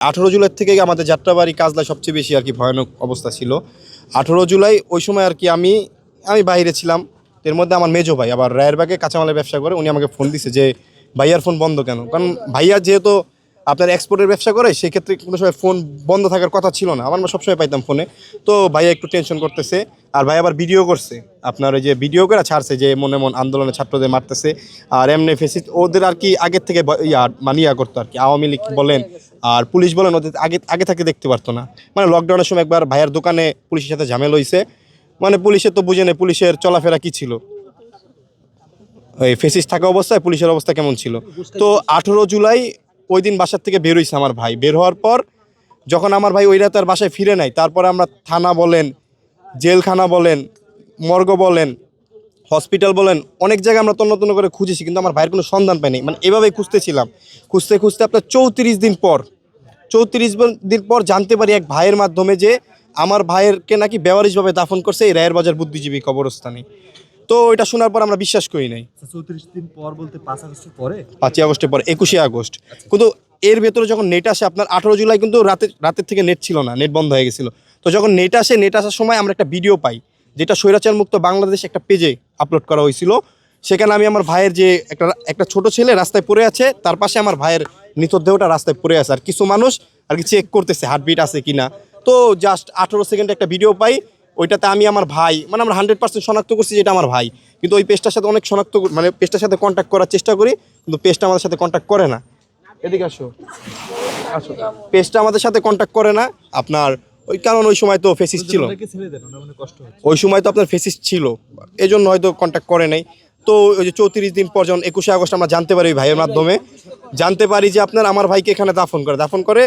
18 জুলাই থেকে আমাদের যাত্রাবাড়ি কাজলা সবচেয়ে বেশি আর কি ভয়ানক অবস্থা ছিল। 18 জুলাই ওই সময় আর কি আমি বাইরে ছিলাম। এর মধ্যে আমার মেজো ভাই আবার রায়েরবাগে কাঁচামালের ব্যবসা করে, উনি আমাকে ফোন দিছে যে ভাইয়ার ফোন বন্ধ কেন? কারণ ভাইয়া যেহেতু আপনার এক্সপোর্টের ব্যবসা করে, সেক্ষেত্রে কোনো সময় ফোন বন্ধ থাকার কথা ছিল না, আমার সবসময় পাইতাম ফোনে। তো ভাইয়া একটু টেনশন করতেছে, আর ভাই আবার ভিডিও করছে, আপনার ওই যে ভিডিও করে ছাড়ছে যে মনে মন আন্দোলনে ছাত্রদের মারতেছে। আর এমনি ফেসিস ওদের আর কি আগের থেকে ইয়া করতো আর কি, আওয়ামী লীগ বলেন আর পুলিশ বলেন, ওদের আগে আগে থেকে দেখতে পারতো না। মানে লকডাউনের সময় একবার ভাইয়ের দোকানে পুলিশের সাথে ঝামেলা হয়েছে, মানে পুলিশের তো বুঝে নেই পুলিশের চলাফেরা কী ছিল, ওই ফেসিস থাকা অবস্থায় পুলিশের অবস্থা কেমন ছিল। তো 18 জুলাই ওই দিন বাসার থেকে বের হয়েছে আমার ভাই। বের হওয়ার পর যখন আমার ভাই ওই রাতে আর বাসায় ফিরে নাই, তারপরে আমরা থানা বলেন, জেলখানা বলেন, মর্গ বলেন, হসপিটাল বলেন, অনেক জায়গায় আমরা তন্ন তন্ন করে খুঁজেছি, কিন্তু আমার ভাইয়ের কোনো সন্ধান পাইনি। মানে এভাবেই খুঁজতেছিলাম, খুঁজতে খুঁজতে আপনার 34 দিন পর জানতে পারি এক ভাইয়ের মাধ্যমে যে আমার ভাইয়েরকে নাকি বেওয়ারিশভাবে দাফন করছে এই রায়ের বাজার বুদ্ধিজীবী কবরস্থানে। তো এটা শোনার পর আমরা বিশ্বাস করি নাই। 34 দিন পর বলতে 5 আগস্টের পরে, 5 আগস্টের পরে 21 আগস্ট। কিন্তু এর ভেতরে যখন নেট আসে আপনার 18 জুলাই কিন্তু রাতের থেকে নেট ছিল না, নেট বন্ধ হয়ে গেছিল। তো যখন নেট আসার সময় আমরা একটা ভিডিও পাই, যেটা স্বৈরাচার মুক্ত বাংলাদেশ একটা পেজে আপলোড করা হয়েছিল। সেখানে আমি আমার ভাইয়ের যে একটা ছোট ছেলে রাস্তায় পড়ে আছে, তার পাশে আমার ভাইয়ের মৃতদেহটা রাস্তায় পড়ে আছে, আর কিছু মানুষ আর কি চেক করতেছে হার্টবিট আছে কিনা। তো জাস্ট 18 সেকেন্ডে একটা ভিডিও পাই, ওইটাতে আমি আমার ভাই, মানে আমরা 100% শনাক্ত করছি যেটা আমার ভাই। কিন্তু ওই পেজটার সাথে অনেক মানে পেজটার সাথে কন্ট্যাক্ট করার চেষ্টা করি, কিন্তু পেজটা আমাদের সাথে কন্ট্যাক্ট করে না। এদিকে আসো, পেজটা আমাদের সাথে কন্ট্যাক্ট করে না আপনার, ওই কারণ ওই সময় তো ফেসিস ছিল, ওই সময় তো আপনার ফেসিস ছিল, এই জন্য হয়তো কন্ট্যাক্ট করে নাই। তো ওই যে 34 দিন পর যখন 21 আগস্ট আমরা জানতে পারি, ওই ভাইয়ের মাধ্যমে জানতে পারি যে আপনার আমার ভাইকে এখানে দাফন করে।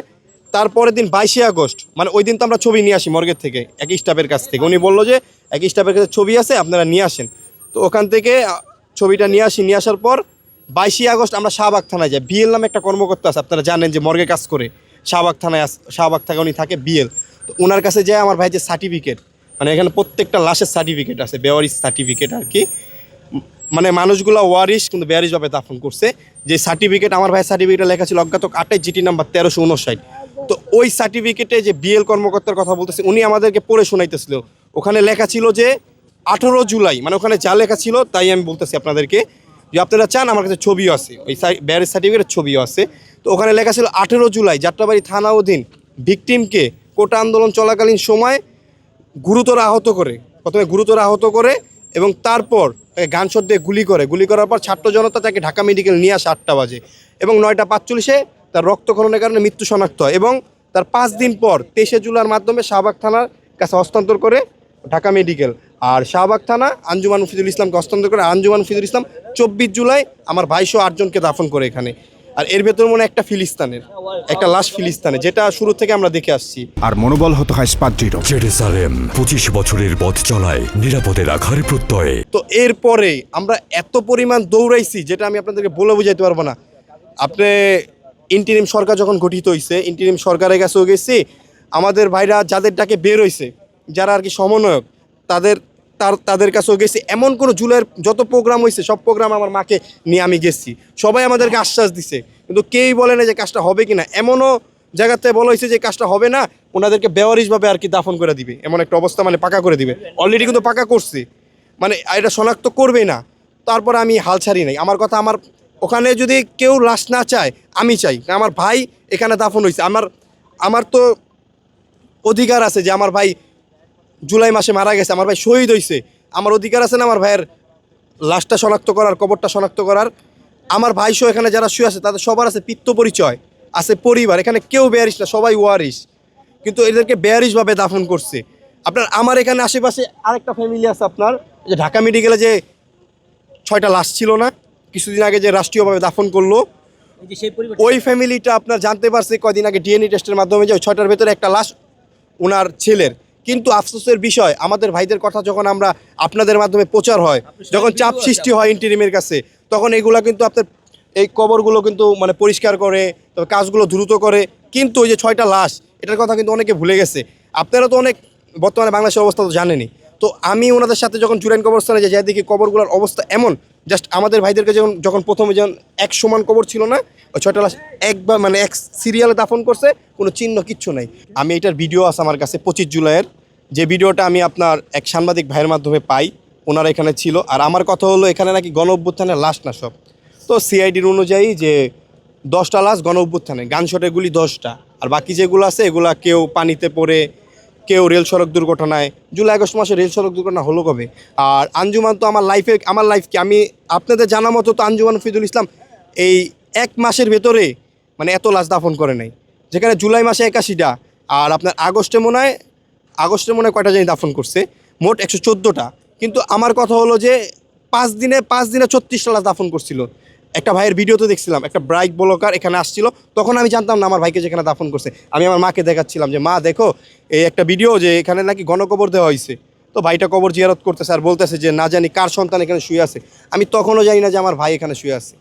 তারপরের দিন 22 আগস্ট, মানে ওই দিন তো আমরা ছবি নিয়ে আসি মর্গের থেকে, এক স্টাফের কাছ থেকে। উনি বললো যে এক স্টাফের কাছে ছবি আছে, আপনারা নিয়ে আসেন। তো ওখান থেকে ছবিটা নিয়ে আসার পর 22 আগস্ট আমরা শাহবাগ থানায় যাই। বিএল নামে একটা কর্মকর্তা আছে, আপনারা জানেন যে মর্গে কাজ করে, শাহবাগ থানায় উনি থাকে বিএল। তো ওনার কাছে যায় আমার ভাই যে সার্টিফিকেট, মানে এখানে প্রত্যেকটা লাশের সার্টিফিকেট আছে, বেওয়ারিশ সার্টিফিকেট আর কি, মানে মানুষগুলো ওয়ারিশ কিন্তু বেওয়ারিশভাবে দাফন করছে। যে সার্টিফিকেট, আমার ভাই সার্টিফিকেটে লেখা ছিল অজ্ঞাতক 28 জিটি নাম্বার 1359। তো ওই সার্টিফিকেটে যে বিএল কর্মকর্তার কথা বলতেছে, উনি আমাদেরকে পড়ে শোনাইতেছিল। ওখানে লেখা ছিল যে 18 জুলাই, মানে ওখানে যা লেখা ছিল তাই আমি বলতেছি আপনাদেরকে, যে আপনারা চান আমার কাছে ছবিও আছে, ওই বেওয়ারিশ সার্টিফিকেটের ছবিও আছে। তো ওখানে লেখা ছিল 18 জুলাই যাত্রাবাড়ি থানা অধীন ভিকটিমকে কোটা আন্দোলন চলাকালীন সময় প্রথমে গুরুতর আহত করে এবং তারপর তাকে গানশট দিয়ে গুলি করার পর ছাত্র জনতা তাকে ঢাকা মেডিকেল নিয়ে আসে 8টা বাজে, এবং 9টা 45-এ তার রক্তক্ষরণের কারণে মৃত্যু শনাক্ত হয়। এবং তার 5 দিন পর 23 জুলাইয়ের মাধ্যমে শাহবাগ থানার কাছে হস্তান্তর করে ঢাকা মেডিকেল, আর শাহবাগ থানা আঞ্জুমান মুফিদুল ইসলামকে হস্তান্তর করে। আঞ্জুমান মুফিদুল ইসলাম 24 জুলাই আমার ভাইসহ 8 জনকে দাফন করে এখানে। আর এর ভেতর মনে একটা লাশ ফিলিস্তানে, যেটা শুরু থেকে আমরা দেখে আসছি। আর মনোবল হতে হয় স্পাদ্রিত। জেরুজালেম 25 বছরের পথ চলায় নিরাপদে রাখার প্রত্যয়ে। তো এরপরে আমরা এত পরিমাণ দৌড়াইছি যেটা আমি আপনাদেরকে বলে বুঝাইতে পারবো না। আপনি ইন্টারিম সরকার যখন গঠিত হয়েছে, ইন্টারিম সরকারের কাছেও গেছি, আমাদের ভাইরা যাদের ডাকে বের হয়েছে, যারা আর কি সমন্বয়ক, তাদের কাছেও গেছি। এমন কোনো জুলাইয়ের যত প্রোগ্রাম হয়েছে সব প্রোগ্রাম আমার মাকে নিয়ে আমি গেছি, সবাই আমাদেরকে আশ্বাস দিছে, কিন্তু কেউই বলে না যে কাজটা হবে কিনা। এমনও জায়গাতে বলা হয়েছে যে কাজটা হবে না, ওনাদেরকে বেওয়ারিশভাবে আর কি দাফন করে দিবে, এমন একটা অবস্থা, মানে পাকা করে দিবে। অলরেডি কিন্তু পাকা করছে, মানে এটা শনাক্ত করবে না। তারপর আমি হাল ছাড়ি নাই। আমার কথা, আমার ওখানে যদি কেউ লাশ না চায়, আমি চাই, আমার ভাই এখানে দাফন হয়েছে। আমার তো অধিকার আছে যে আমার ভাই জুলাই মাসে মারা গেছে, আমার ভাই শহীদ হয়েছে, আমার অধিকার আছে না আমার ভাইয়ের লাশটা শনাক্ত করার, কবরটা শনাক্ত করার। আমার ভাই সহ এখানে যারা শুয়ে আছে তাদের সবার আছে পিত্ত পরিচয়, আছে পরিবার, এখানে কেউ বেয়ারিশ না, সবাই ওয়ারিশ, কিন্তু এদেরকে বেয়ারিশভাবে দাফন করছে। আমার এখানে আশেপাশে আরেকটা ফ্যামিলি আছে, আপনার যে ঢাকা মেডিকেলে যে 6টা লাশ ছিল না কিছুদিন আগে, যে রাষ্ট্রীয়ভাবে দাফন করলো, ওই ফ্যামিলিটা আপনার জানতে পারছে কয়দিন আগে ডিএনএ টেস্টের মাধ্যমে যে ওই 6টার ভেতরে একটা লাশ ওনার ছেলের। কিন্তু আফসোসের বিষয়, আমাদের ভাইদের কথা যখন আমরা আপনাদের মাধ্যমে প্রচার হয়, যখন চাপ সৃষ্টি হয় ইন্টারিমের কাছে, তখন এগুলা কিন্তু আপনার এই কবরগুলো কিন্তু মানে পরিষ্কার করে, তবে কাজগুলো দ্রুত করে। কিন্তু ওই যে 6টা লাশ, এটার কথা কিন্তু অনেকে ভুলে গেছে। আপনারা তো অনেক বর্তমানে বাংলাদেশের অবস্থা তো জানেনই। তো আমি ওনাদের সাথে যখন জুরাইন কবরস্থানে যাই দেখি কবরগুলোর অবস্থা এমন, জাস্ট আমাদের ভাইদেরকে যখন প্রথমে যখন এক সমান কবর ছিল না, ওই 6টা লাশ একবার মানে এক সিরিয়ালে দাফন করছে, কোনো চিহ্ন কিচ্ছু নাই। আমি এটার ভিডিও আছে আমার কাছে 25 জুলাইয়ের, যে ভিডিওটা আমি আপনার এক সাংবাদিক ভাইয়ের মাধ্যমে পাই, ওনারা এখানে ছিল। আর আমার কথা হলো এখানে নাকি গণ অভ্যুত্থানের লাশ না সব, তো সিআইডির অনুযায়ী যে 10টা লাশ গণ অভ্যুত্থানে, গানশটের গুলি 10টা, আর বাকি যেগুলো আছে এগুলা কেউ পানিতে পড়ে, কেউ রেল সড়ক দুর্ঘটনায়। জুলাই আগস্ট মাসে রেল সড়ক দুর্ঘটনা হলো কবে? আর আঞ্জুমান তো আমার লাইফ কি আমি আপনাদের জানা মতো তো আঞ্জুমান ফিদুল ইসলাম এই 1 মাসের ভেতরে মানে এত লাশ দাফন করে নাই, যেখানে জুলাই মাসে 81টা, আর আপনার আগস্টে মনে হয় কয়টা জানি দাফন করছে, মোট 114টা। কিন্তু আমার কথা হলো যে 5 দিনে 36টা লাশ দাফন করছিল। একটা ভাইয়ের ভিডিওতে দেখছিলাম, একটা ব্রাইক ব্লকার এখানে আসছিল, তখন আমি জানতাম না আমার ভাইকে যেখানে দাফন করছে। আমি আমার মাকে দেখাচ্ছিলাম যে মা দেখো এই একটা ভিডিও, যে এখানে নাকি গণকবর দেওয়া হয়েছে। তো ভাইটা কবর জিয়ারত করতেছে আর বলতেছে যে না জানি কার সন্তান এখানে শুয়ে আছে। আমি তখনও জানি না যে আমার ভাই এখানে শুয়ে আছে।